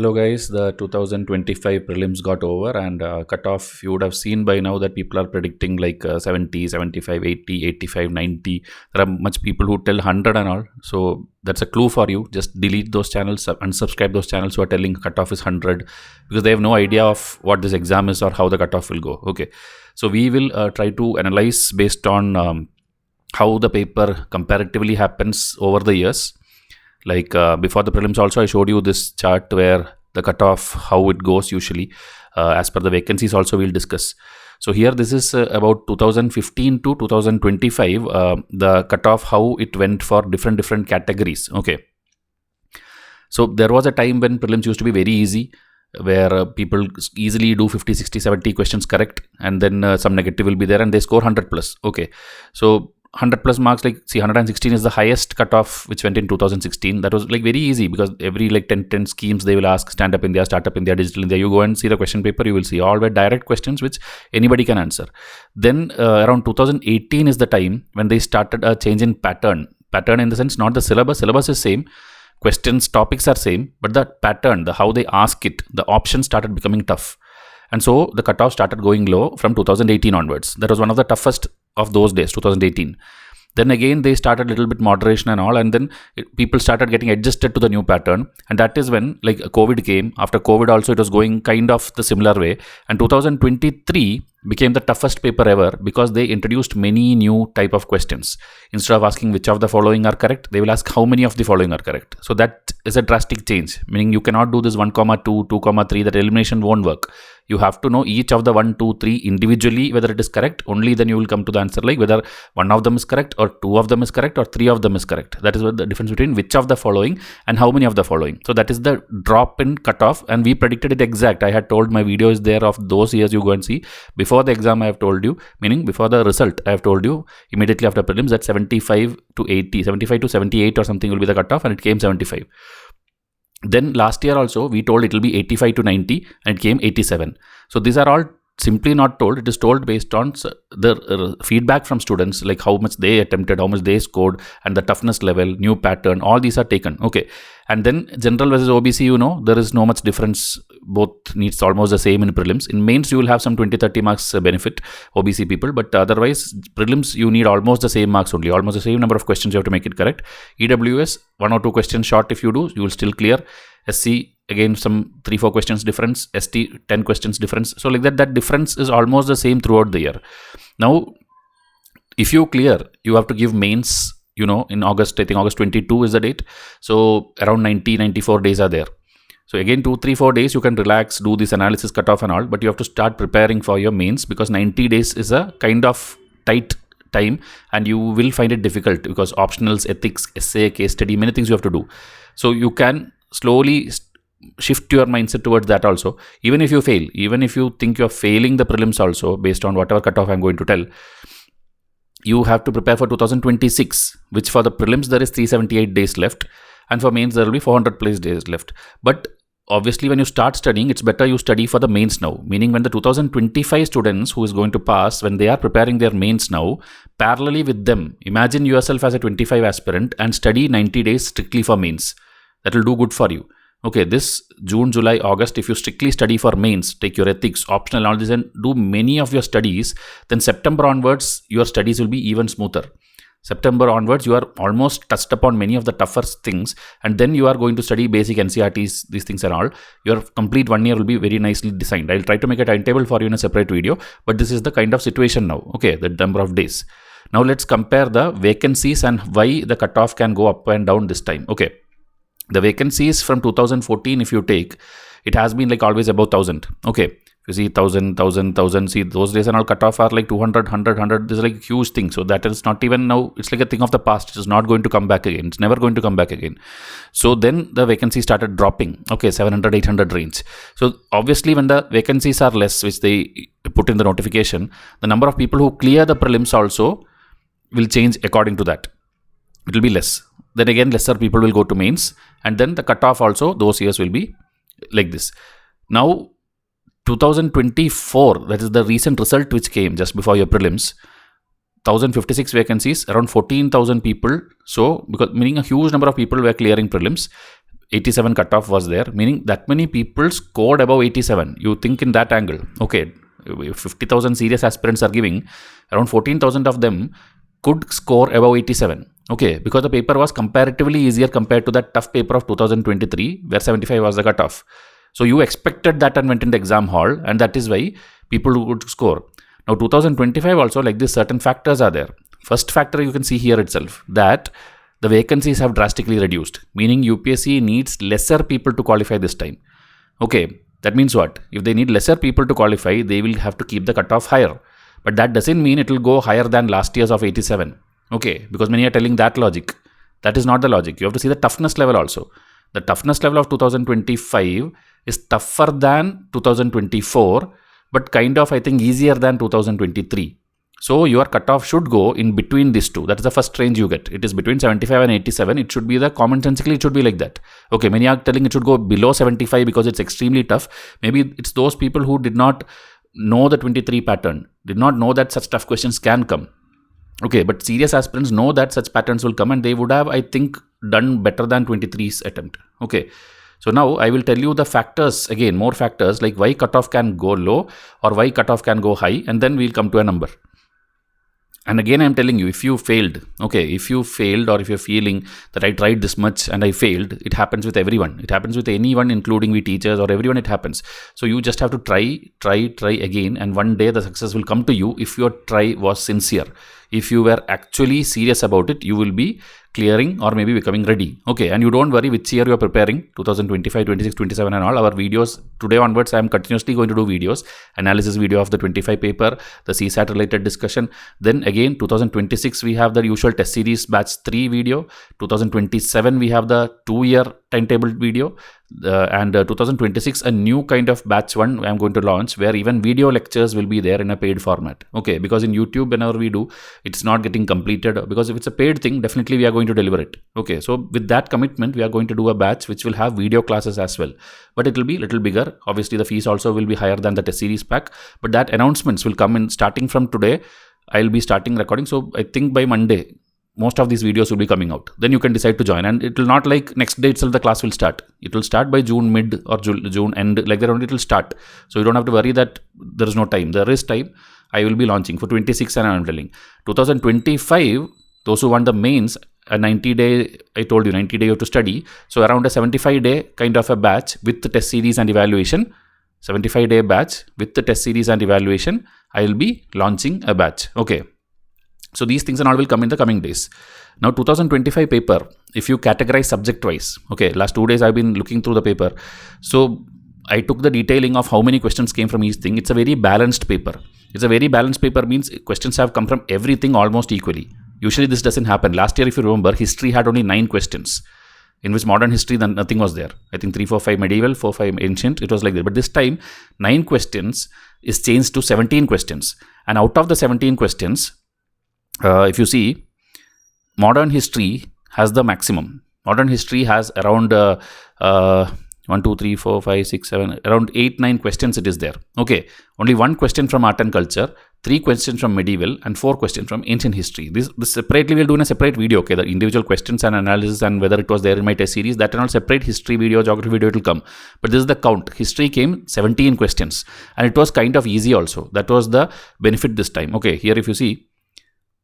Hello guys, the 2025 prelims got over and cutoff, you would have seen by now that people are predicting like 70, 75, 80, 85, 90. There are much people who tell 100 and all. So that's a clue for you. Just delete those channels, unsubscribe those channels who are telling cutoff is 100 because they have no idea of what this exam is or how the cutoff will go. Okay. So we will try to analyze based on how the paper comparatively happens over the years. Like before the prelims also I showed you this chart where the cutoff, how it goes usually as per the vacancies also we'll discuss. So here this is about 2015 to 2025 the cutoff, how it went for different categories. Okay. So there was a time when prelims used to be very easy where people easily do 50, 60, 70 questions correct and then some negative will be there and they score 100 plus. Okay. So 100 plus marks, like see 116 is the highest cutoff which went in 2016. That was like very easy because every like 10 schemes they will ask stand up India, startup India, digital India. You go and see the question paper, you will see all were direct questions which anybody can answer. Then around 2018 is the time when they started a change in pattern in the sense not the syllabus is same, questions topics are same, but the pattern, the how they ask it, the options started becoming tough. And so the cutoff started going low from 2018 onwards. That was one of the toughest of those days, 2018. Then again, they started a little bit moderation and all, and then people started getting adjusted to the new pattern. And that is when like COVID came. After COVID also, it was going kind of the similar way. And 2023 became the toughest paper ever because they introduced many new type of questions. Instead of asking which of the following are correct, they will ask how many of the following are correct. So that is a drastic change, meaning you cannot do this 1, 2, 2, 3, that elimination won't work. You have to know each of the 1, 2, 3 individually whether it is correct. Only then you will come to the answer like whether one of them is correct or 2 of them is correct or 3 of them is correct. That is what the difference between which of the following and how many of the following. So that is the drop in cutoff and we predicted it exact. I had told my video is there of those years, you go and see. Before the exam I have told you, meaning before the result I have told you immediately after prelims that 75 to 80, 75 to 78 or something will be the cutoff and it came 75. Then last year also we told it will be 85 to 90 and it came 87. So these are all simply not told. It is told based on the feedback from students, like how much they attempted, how much they scored and the toughness level, new pattern, all these are taken. Okay. And then general versus OBC, you know, there is no much difference. Both needs almost the same in prelims. In mains, you will have some 20-30 marks benefit OBC people, but otherwise prelims, you need almost the same marks only, almost the same number of questions you have to make it correct. EWS, 1 or 2 questions short if you do, you will still clear. SC, again, some 3-4 questions difference. ST, 10 questions difference. So like that difference is almost the same throughout the year. Now, if you clear, you have to give mains, you know, in August, I think August 22 is the date. So around 90-94 days are there. So again, 2-3-4 days, you can relax, do this analysis, cutoff and all, but you have to start preparing for your mains because 90 days is a kind of tight time and you will find it difficult because optionals, ethics, essay, case study, many things you have to do. So you can slowly shift your mindset towards that also. Even if you fail, even if you think you're failing the prelims also based on whatever cutoff I'm going to tell, you have to prepare for 2026, which for the prelims there is 378 days left and for mains there will be 400 plus days left. But obviously when you start studying, it's better you study for the mains now, meaning when the 2025 students who is going to pass, when they are preparing their mains now, parallelly with them, imagine yourself as a 25 aspirant and study 90 days strictly for mains. That will do good for you. Okay, this June, July, August, if you strictly study for mains, take your ethics, optional, all this and do many of your studies, then September onwards, your studies will be even smoother. September onwards, you are almost touched upon many of the tougher things and then you are going to study basic NCRTs, these things and all. Your complete 1 year will be very nicely designed. I'll try to make a timetable for you in a separate video, but this is the kind of situation now. Okay, the number of days. Now let's compare the vacancies and why the cutoff can go up and down this time. Okay. The vacancies from 2014, if you take, it has been like always above 1000. Okay. If you see 1000, see those days and all cutoff are like 200, 100. This is like a huge thing. So that is not even now, it's like a thing of the past. It is not going to come back again. It's never going to come back again. So then the vacancy started dropping. Okay, 700, 800 range. So obviously when the vacancies are less, which they put in the notification, the number of people who clear the prelims also will change according to that. It will be less. Then again, lesser people will go to mains and then the cutoff also, those years will be like this. Now, 2024, that is the recent result which came just before your prelims, 1056 vacancies, around 14,000 people. So, because meaning a huge number of people were clearing prelims. 87 cutoff was there, meaning that many people scored above 87. You think in that angle. Okay, if 50,000 serious aspirants are giving, around 14,000 of them could score above 87. Okay, because the paper was comparatively easier compared to that tough paper of 2023 where 75 was the cutoff. So you expected that and went in the exam hall, and that is why people would score. Now 2025 also, like this, certain factors are there. First factor you can see here itself, that the vacancies have drastically reduced, meaning UPSC needs lesser people to qualify this time. Okay, that means what? If they need lesser people to qualify, they will have to keep the cutoff higher. But that doesn't mean it will go higher than last year's of 87. Okay, because many are telling that logic. That is not the logic. You have to see the toughness level also. The toughness level of 2025 is tougher than 2024, but kind of, I think, easier than 2023. So your cutoff should go in between these two. That is the first range you get. It is between 75 and 87. It should be commonsensically, it should be like that. Okay, many are telling it should go below 75 because it's extremely tough. Maybe it's those people who did not know the 23 pattern, did not know that such tough questions can come. Okay, but serious aspirants know that such patterns will come, and they would have, I think, done better than 23's attempt. Okay. So now I will tell you the factors, again, more factors like why cutoff can go low or why cutoff can go high, and then we'll come to a number. And again, I'm telling you, if you failed, okay, if you failed, or if you're feeling that I tried this much and I failed, it happens with everyone. It happens with anyone, including we teachers or everyone, it happens. So you just have to try again, and one day the success will come to you if your try was sincere. If you were actually serious about it, you will be clearing or maybe becoming ready. Okay, and you don't worry which year you are preparing, 2025, 26, 27 and all. Our videos, today onwards, I am continuously going to do videos, analysis video of the 25 paper, the CSAT related discussion. Then again, 2026, we have the usual test series batch 3 video. 2027, we have the 2-year timetable video. And 2026, a new kind of batch 1 I'm going to launch, where even video lectures will be there in a paid format. Okay, because in YouTube, whenever we do, it's not getting completed, because if it's a paid thing, definitely we are going to deliver it. Okay, so with that commitment, we are going to do a batch which will have video classes as well, but it will be a little bigger. Obviously, the fees also will be higher than the test series pack, but that announcements will come in starting from today. I'll be starting recording, so I think by Monday, most of these videos will be coming out. Then you can decide to join, and it will not like next day itself the class will start. It will start by June mid or June end, like that only it will start. So you don't have to worry that there is no time. There is time. I will be launching for 26, and I'm telling 2025, those who want the mains, a 90-day, I told you 90-day you have to study. So around a 75-day kind of a batch with the test series and evaluation, 75-day batch with the test series and evaluation, I will be launching a batch. Okay. So these things and all will come in the coming days. Now 2025 paper, if you categorize subject wise, okay, last 2 days I've been looking through the paper. So I took the detailing of how many questions came from each thing. It's a very balanced paper. It's a very balanced paper means questions have come from everything almost equally. Usually this doesn't happen. Last year, if you remember, history had only 9 questions, in which modern history, then nothing was there. I think 3, 4, 5 medieval, 4, 5 ancient. It was like that. But this time, 9 questions is changed to 17 questions. And out of the 17 questions, if you see, modern history has the maximum. Modern history has around 1, 2, 3, 4, 5, 6, 7, around 8, 9 questions it is there. Okay, only 1 question from art and culture, 3 questions from medieval, and 4 questions from ancient history. This separately we'll do in a separate video. Okay, the individual questions and analysis and whether it was there in my test series, that and all separate history video, geography video, it will come. But this is the count. History came 17 questions, and it was kind of easy also. That was the benefit this time. Okay, here if you see,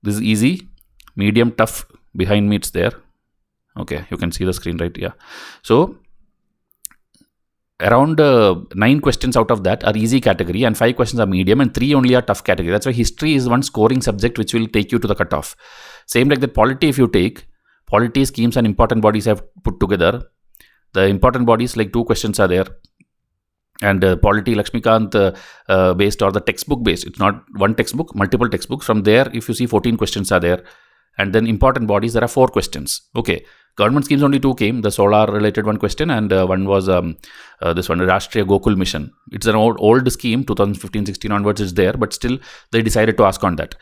this is easy, medium, tough. Behind me it's there. Okay, you can see the screen, right? Yeah. So around 9 questions out of that are easy category, and 5 questions are medium, and 3 only are tough category. That's why history is one scoring subject which will take you to the cutoff. Same like that polity, if you take polity, schemes and important bodies have put together. The important bodies, like 2 questions are there. And polity Lakshmikant based or the textbook based. It's not one textbook, multiple textbooks. From there, if you see 14 questions are there. And then important bodies, there are 4 questions. Okay. Government schemes only 2 came. The solar related 1 question, and one was this one, Rashtriya Gokul Mission. It's an old scheme, 2015-16 onwards is there, but still they decided to ask on that.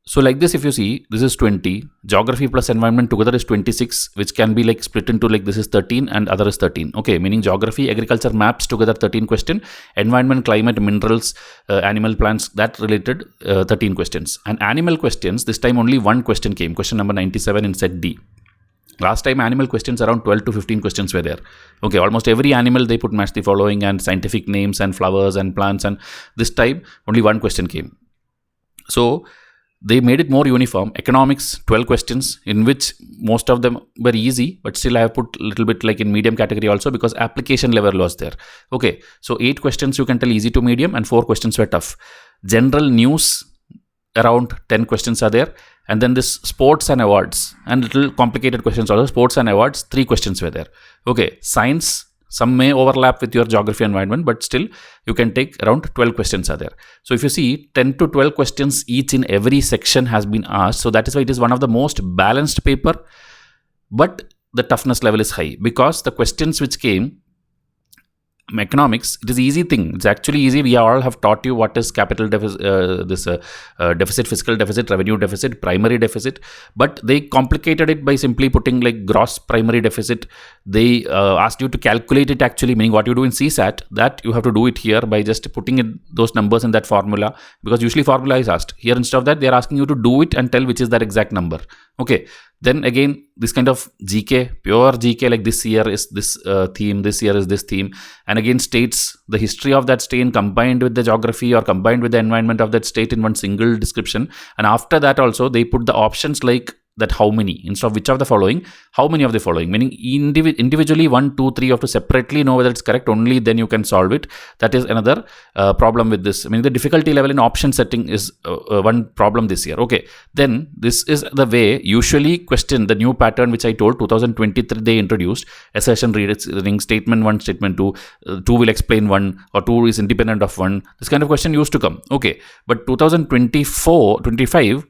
So like this, if you see, this is 20. Geography plus environment together is 26, which can be like split into like this is 13 and other is 13. Okay, meaning geography, agriculture, maps together 13 question. Environment, climate, minerals, animal, plants, that related 13 questions. And animal questions, this time only 1 question came. Question number 97 in set D. Last time animal questions, around 12 to 15 questions were there. Okay, almost every animal they put match the following and scientific names and flowers and plants, and this time only one question came. So they made it more uniform. Economics, 12 questions, in which most of them were easy, but still I have put a little bit like in medium category also because application level was there. Okay, so 8 questions you can tell easy to medium and 4 questions were tough. General news, around 10 questions are there. And then this sports and awards and little complicated questions also. Sports and awards, 3 questions were there. Okay, science, some may overlap with your geography environment, but still you can take around 12 questions are there. So if you see 10 to 12 questions each in every section has been asked. So that is why it is one of the most balanced paper, but the toughness level is high because the questions which came, economics, it is easy thing. It's actually easy. We all have taught you what is capital deficit, deficit, fiscal deficit, revenue deficit, primary deficit, but they complicated it by simply putting like gross primary deficit. They asked you to calculate it actually, meaning what you do in CSAT, that you have to do it here by just putting in those numbers in that formula, because usually formula is asked. Here instead of that, they are asking you to do it and tell which is that exact number. Okay. Then again, this kind of GK, pure GK, like this year is this theme, this year is this theme, and again states the history of that state combined with the geography or combined with the environment of that state in one single description. And after that also, they put the options like that how many, instead of which of the following, how many of the following, meaning individually 1, 2, 3 you have to separately know whether it's correct, only then you can solve it. That is another problem with this. I mean, the difficulty level in option setting is one problem this year. Okay, then this is the way usually question, the new pattern which I told 2023 they introduced, assertion reasoning, statement 1, statement 2, 2 will explain 1 or 2 is independent of 1. This kind of question used to come. Okay, but 2024-25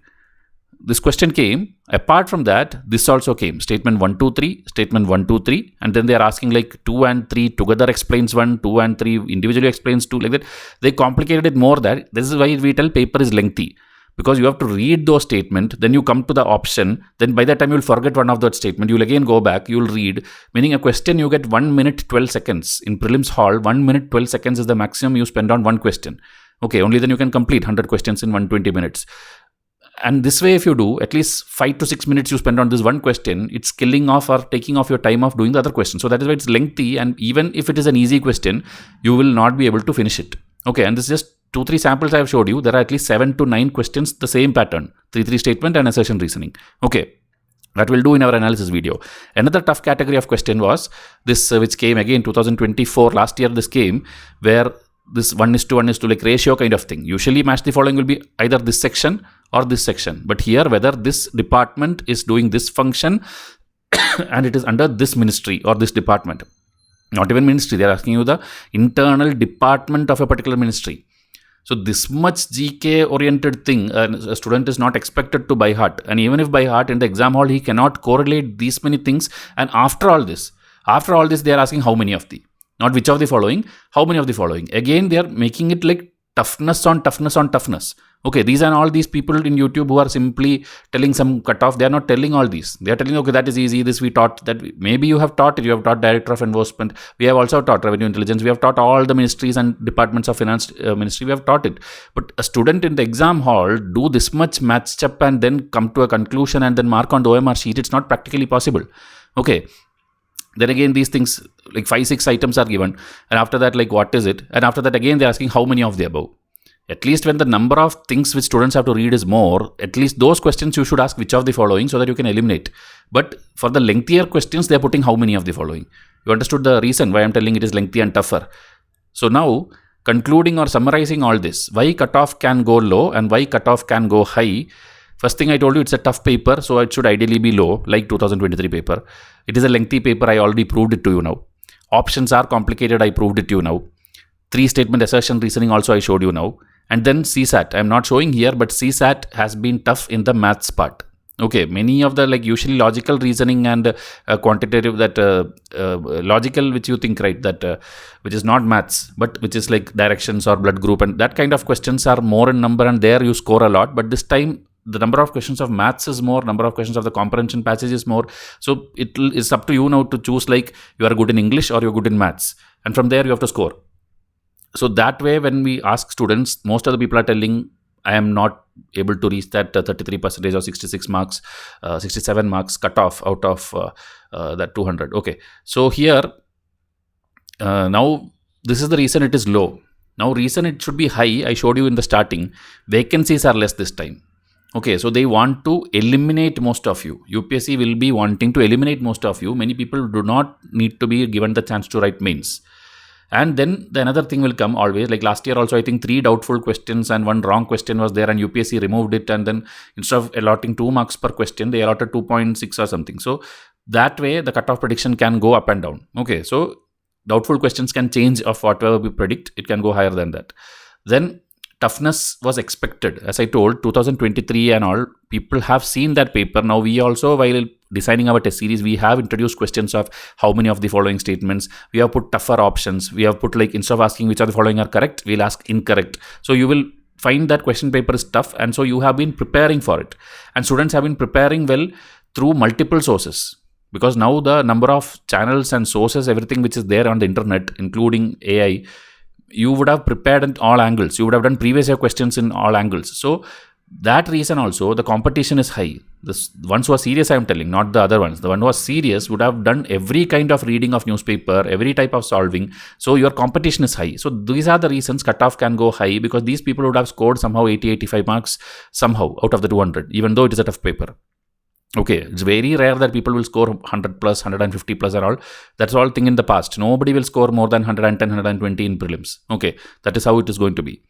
this question came. Apart from that, this also came. Statement 1, 2, 3, statement 1, 2, 3, and then they are asking like 2 and 3 together explains 1, 2 and 3 individually explains 2, like that. They complicated it more. That this is why we tell paper is lengthy, because you have to read those statement, then you come to the option, then by that time you'll forget one of that statement, you'll again go back, you'll read, meaning a question you get 1 minute 12 seconds. In prelims hall, 1 minute 12 seconds is the maximum you spend on one question. Okay, only then you can complete 100 questions in 120 minutes. And this way, if you do, at least 5 to 6 minutes you spend on this one question, it's killing off or taking off your time of doing the other question. So that is why it's lengthy, and even if it is an easy question, you will not be able to finish it. Okay, and this is just 2-3 samples I have showed you. There are at least 7 to 9 questions, the same pattern, 3-3 statement and assertion reasoning. Okay, that we'll do in our analysis video. Another tough category of question was this, which came again 2024, last year this came, where this 1:1:2 like ratio kind of thing. Usually match the following will be either this section or this section. But here, whether this department is doing this function and it is under this ministry or this department. Not even ministry, they are asking you the internal department of a particular ministry. So this much GK oriented thing, a student is not expected to by heart. And even if by heart in the exam hall, he cannot correlate these many things. And after all this, they are asking how many of the, not which of the following, how many of the following. Again, they are making it like toughness on toughness on toughness. Okay, these are all these people in YouTube who are simply telling some cutoff. They are not telling all these. They are telling, okay, that is easy. This we taught. That maybe you have taught it. You have taught Director of Enforcement. We have also taught Revenue Intelligence. We have taught all the ministries and departments of Finance Ministry. We have taught it. But a student in the exam hall do this much match up and then come to a conclusion and then mark on the OMR sheet. It's not practically possible. Okay. Then again, these things like 5-6 items are given, and after that, like what is it? And after that, again, they're asking how many of the above. At least when the number of things which students have to read is more, at least those questions you should ask which of the following so that you can eliminate. But for the lengthier questions, they're putting how many of the following. You understood the reason why I'm telling it is lengthy and tougher. So now, concluding or summarizing all this, why cutoff can go low and why cutoff can go high. First thing I told you, it's a tough paper, so it should ideally be low, like 2023 paper. It is a lengthy paper, I already proved it to you now. Options are complicated, I proved it to you now. 3 statement assertion reasoning also I showed you now. And then CSAT, I'm not showing here, but CSAT has been tough in the maths part. Okay, many of the like usually logical reasoning and quantitative, that logical which you think, right, that which is not maths, but which is like directions or blood group, and that kind of questions are more in number and there you score a lot. But this time, the number of questions of maths is more, number of questions of the comprehension passage is more. So it's up to you now to choose like you are good in English or you're good in maths. And from there you have to score. So that way when we ask students, most of the people are telling I am not able to reach that 33% or 66 marks, 67 marks cutoff out of that 200. Okay, so here now this is the reason it is low. Now reason it should be high, I showed you in the starting, vacancies are less this time. Okay, so they want to eliminate most of you. UPSC will be wanting to eliminate most of you. Many people do not need to be given the chance to write mains. And then the another thing will come always, like last year also I think 3 doubtful questions and 1 wrong question was there, and UPSC removed it, and then instead of allotting 2 marks per question, they allotted 2.6 or something. So that way the cutoff prediction can go up and down. Okay, so doubtful questions can change of whatever we predict, it can go higher than that. Then toughness was expected. As I told, 2023 and all, people have seen that paper. Now we also, while designing our test series, we have introduced questions of how many of the following statements. We have put tougher options. We have put, like, instead of asking which of the following are correct, we'll ask incorrect. So you will find that question paper is tough, and so you have been preparing for it. And students have been preparing well through multiple sources. Because now the number of channels and sources, everything which is there on the internet, including AI, you would have prepared in all angles. You would have done previous year questions in all angles. So that reason also, the competition is high. The ones who are serious, I am telling, not the other ones. The one who are serious would have done every kind of reading of newspaper, every type of solving. So your competition is high. So these are the reasons cutoff can go high, because these people would have scored somehow 80, 85 marks somehow out of the 200, even though it is a tough paper. Okay, it's very rare that people will score 100 plus, 150 plus and all. That's all thing in the past. Nobody will score more than 110, 120 in prelims. Okay, that is how it is going to be.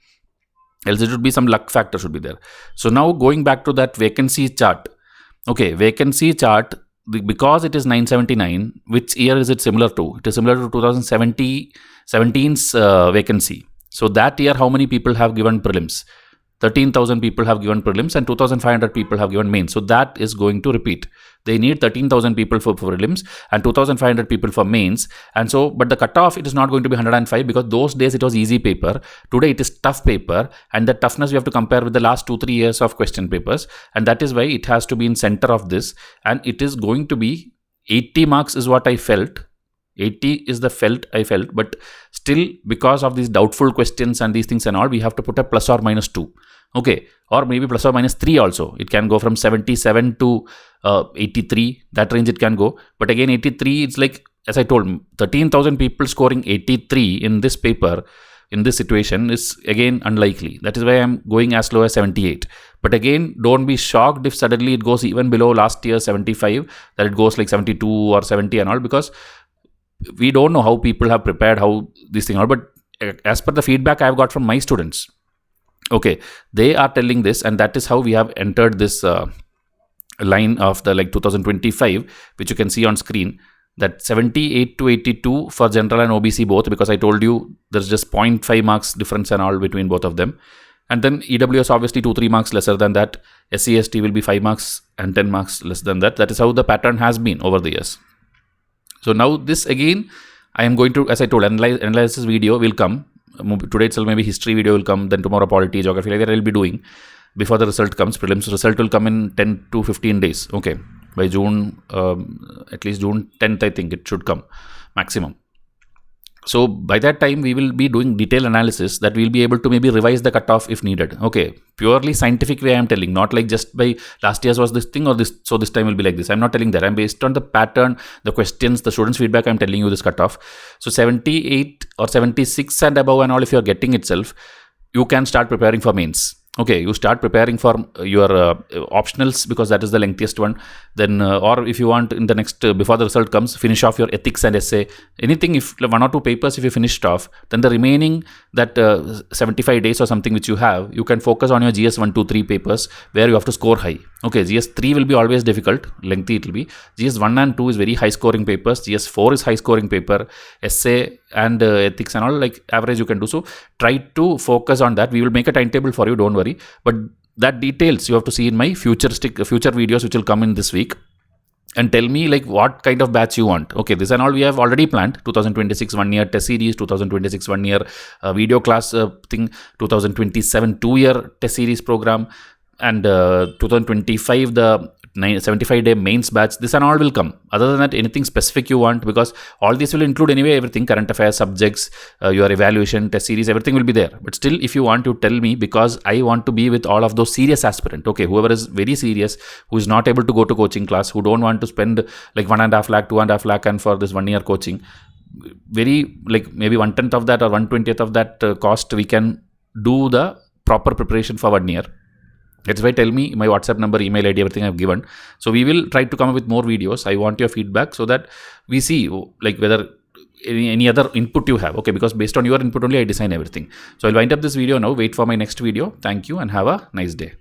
Else it would be some luck factor should be there. So now going back to that vacancy chart. Okay, vacancy chart, because it is 979, which year is it similar to? It is similar to 2017's vacancy. So that year, how many people have given prelims? 13,000 people have given prelims and 2,500 people have given mains. So that is going to repeat. They need 13,000 people for prelims and 2,500 people for mains. And so, but the cutoff, it is not going to be 105, because those days it was easy paper. Today it is tough paper, and the toughness we have to compare with the last 2-3 years of question papers. And that is why it has to be in center of this. And it is going to be 80 marks is what I felt. 80 is the I felt, but still, because of these doubtful questions and these things and all, we have to put a plus or minus 2. Okay, or maybe plus or minus 3 also. It can go from 77 to 83, that range it can go. But again, 83, it's like, as I told, 13,000 people scoring 83 in this paper, in this situation, is again unlikely. That is why I'm going as low as 78. But again, don't be shocked if suddenly it goes even below last year's 75, that it goes like 72 or 70 and all, because we don't know how people have prepared, how this thing are. But as per the feedback I have got from my students, okay, they are telling this, and that is how we have entered this line of the 2025, which you can see on screen, that 78 to 82 for general and OBC both, because I told you there's just 0.5 marks difference and all between both of them. And then EWS obviously 2-3 marks lesser than that. SCST will be 5 marks and 10 marks less than that. That is how the pattern has been over the years. So now this again, I am going to, as I told, analysis video will come. Today itself maybe history video will come, then tomorrow polity, geography, like that I will be doing before the result comes. Prelims result will come in 10 to 15 days. Okay, by June, at least June 10th, I think it should come maximum. So by that time, we will be doing detailed analysis that we'll be able to maybe revise the cutoff if needed. Okay, purely scientific way I am telling, not like just by last year's was this thing or this, so this time will be like this. I'm not telling that. I'm based on the pattern, the questions, the students' feedback. I'm telling you this cutoff. So 78 or 76 and above and all, if you're getting itself, you can start preparing for mains. Okay, you start preparing for your optionals, because that is the lengthiest one. Then, or if you want in the next, before the result comes, finish off your ethics and essay. Anything, if 1 or 2 papers, if you finished off, then the remaining that 75 days or something which you have, you can focus on your GS 1, 2, 3 papers where you have to score high. Okay, GS 3 will be always difficult, lengthy it will be. GS 1 and 2 is very high scoring papers. GS 4 is high scoring paper. Essay and ethics and all, like average you can do. So try to focus on that. We will make a timetable for you, don't worry. But that details you have to see in my future videos which will come in this week. And tell me like what kind of batch you want. Okay, this and all we have already planned. 2026 1 year test series, 2026 1 year video class thing, 2027 2 year test series program, and 2025 the 75-day mains batch, this and all will come. Other than that, anything specific you want, because all this will include anyway everything, current affairs, subjects, your evaluation, test series, everything will be there. But still, if you want to tell me, because I want to be with all of those serious aspirant, okay, whoever is very serious, who is not able to go to coaching class, who don't want to spend like 1.5 lakh, 2.5 lakh and for this 1 year coaching, very like maybe 1/10 of that or 1/20th of that cost, we can do the proper preparation for 1 year. That's why tell me my WhatsApp number, email ID, everything I've given. So we will try to come up with more videos. I want your feedback so that we see like whether any other input you have. Okay, because based on your input only I design everything. So I'll wind up this video now. Wait for my next video. Thank you and have a nice day.